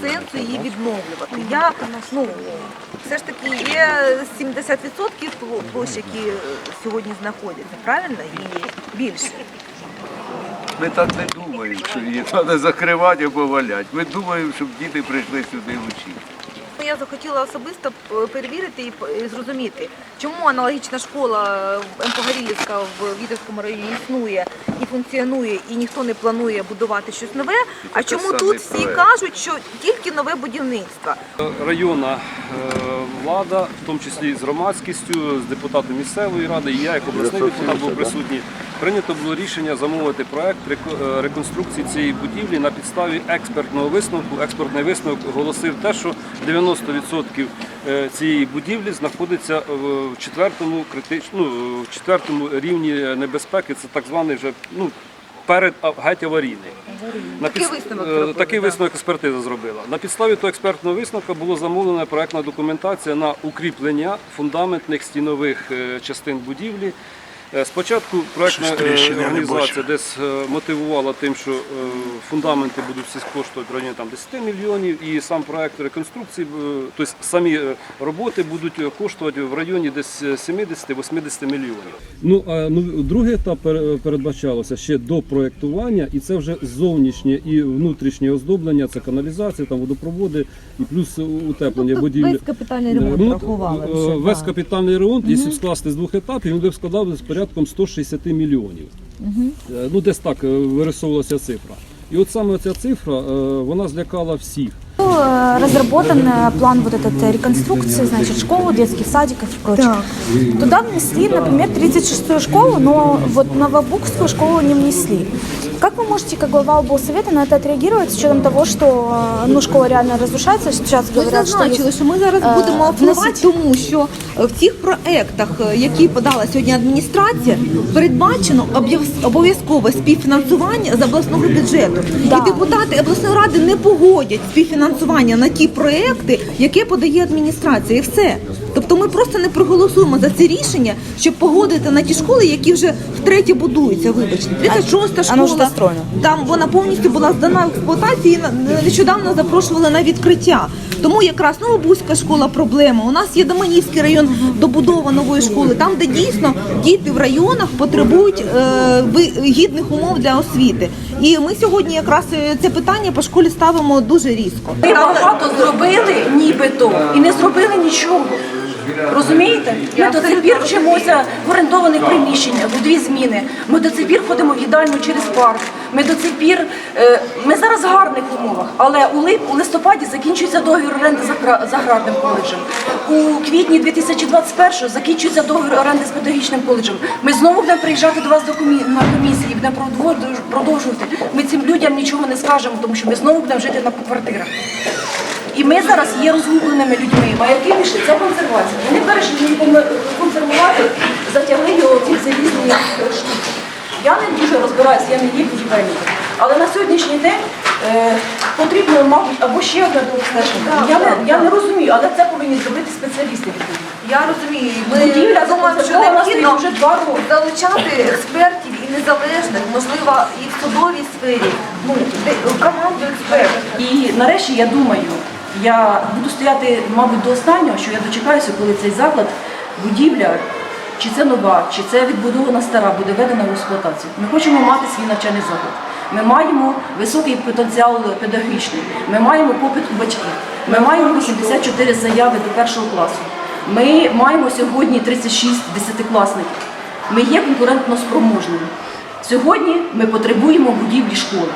сенсу її відновлювати. Я, все ж таки є 70% площ, які сьогодні знаходяться, правильно? І більше. Ми так не думаємо, що її треба закривати або валяти. Ми думаємо, щоб діти прийшли сюди вчити. Я захотіла особисто перевірити і зрозуміти, чому аналогічна школа М.Погорілівська в Вітівському районі існує і функціонує, і ніхто не планує будувати щось нове, а чому тут всі кажуть, що тільки нове будівництво. Районна влада, в тому числі з громадськістю, з депутатом місцевої ради, і я, як обласний депутат, був присутній, прийнято було рішення замовити проект реконструкції цієї будівлі на підставі експертного висновку. Експертний висновок оголосив те, що 90% цієї будівлі знаходиться в четвертому рівні небезпеки, це так званий вже перед геть аварійний. Такий висновок експертиза зробила. На підставі того експертного висновку було замовлена проектна документація на укріплення фундаментних стінових частин будівлі. Спочатку проектна організація десь мотивувала тим, що фундаменти будуть всі коштувати в районі 10 мільйонів, і сам проект реконструкції, тобто самі роботи будуть коштувати в районі десь 70-80 мільйонів. Другий етап передбачалося ще до проєктування, і це вже зовнішнє і внутрішнє оздоблення, це каналізація, водопроводи і плюс утеплення будівлі. Весь капітальний ремонт врахували вже. Весь капітальний ремонт, якщо скласти з двох етапів, він би складав порядком 160 мільйонів. Десь так вирисовувалася цифра. І от саме ця цифра, вона злякала всіх. Разработан план вот этой реконструкции, значит, школу, детских садиков и прочее. Туда внесли, например, 36-ю школу, но вот Новобукскую школу не внесли. Как вы можете, как глава облсовета, на это отреагировать, с учетом того, что школа реально разрушается? Сейчас говорят, що ми зараз будемо впливати, тому що в цих проєктах, які подала сьогодні адміністрація, передбачено обов'язкове співфінансування з обласного бюджету. І депутати обласної ради не погодять співфінансування на ті проєкти, які подає адміністрація, і все. Тобто ми просто не проголосуємо за це рішення, щоб погодити на ті школи, які вже втретє будуються, вибачте. 36-та школа, там вона повністю була здана в експлуатацію, і нещодавно запрошували на відкриття. Тому якраз Новобузька школа проблема. У нас є Доманівський район, добудова нової школи, там, де дійсно діти в районах потребують гідних умов для освіти. І ми сьогодні якраз це питання по школі ставимо дуже різко. Ми багато зробили нібито і не зробили нічого. Розумієте? Ми до цих пір вчимося в орендованих приміщеннях, у 2 зміни. Ми до цих пір ходимо в їдальню через парк. Ми до цих пір, ми зараз в гарних умовах, але у листопаді закінчується договір оренди з аграрним коледжем. У квітні 2021 закінчується договір оренди з педагогічним коледжем. Ми знову будемо приїжджати до вас на комісії, будемо продовжувати. Ми цим людям нічого не скажемо, тому що ми знову будемо жити на квартирах. І ми зараз є розгубленими людьми, маяки пішли, це консервація. Вони перейшли консервувати, затягли його ці залізні штуки. Я не дуже розбираюся, я не є будівельником. Але на сьогоднішній день потрібно, мабуть, або ще одне дообстеження. Я не розумію, але це повинні зробити спеціалісти. Я розумію, ми думаємо, що необхідно вже 2 роки залучати експертів і незалежних, можливо, і в судовій сфері, команду експертів. І нарешті я думаю, я буду стояти, мабуть, до останнього, що я дочекаюся, коли цей заклад, будівля, чи це нова, чи це відбудована стара, буде введена в експлуатацію. Ми хочемо мати свій навчальний заклад. Ми маємо високий потенціал педагогічний, ми маємо попит у батьків, ми маємо 84 заяви до 1 класу. Ми маємо сьогодні 36 десятикласників. Ми є конкурентно спроможними. Сьогодні ми потребуємо будівлі школи.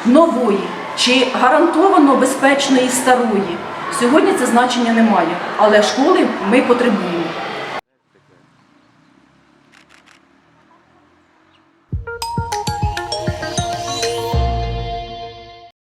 Нової чи гарантовано безпечної старої. Сьогодні це значення немає, але школи ми потребуємо.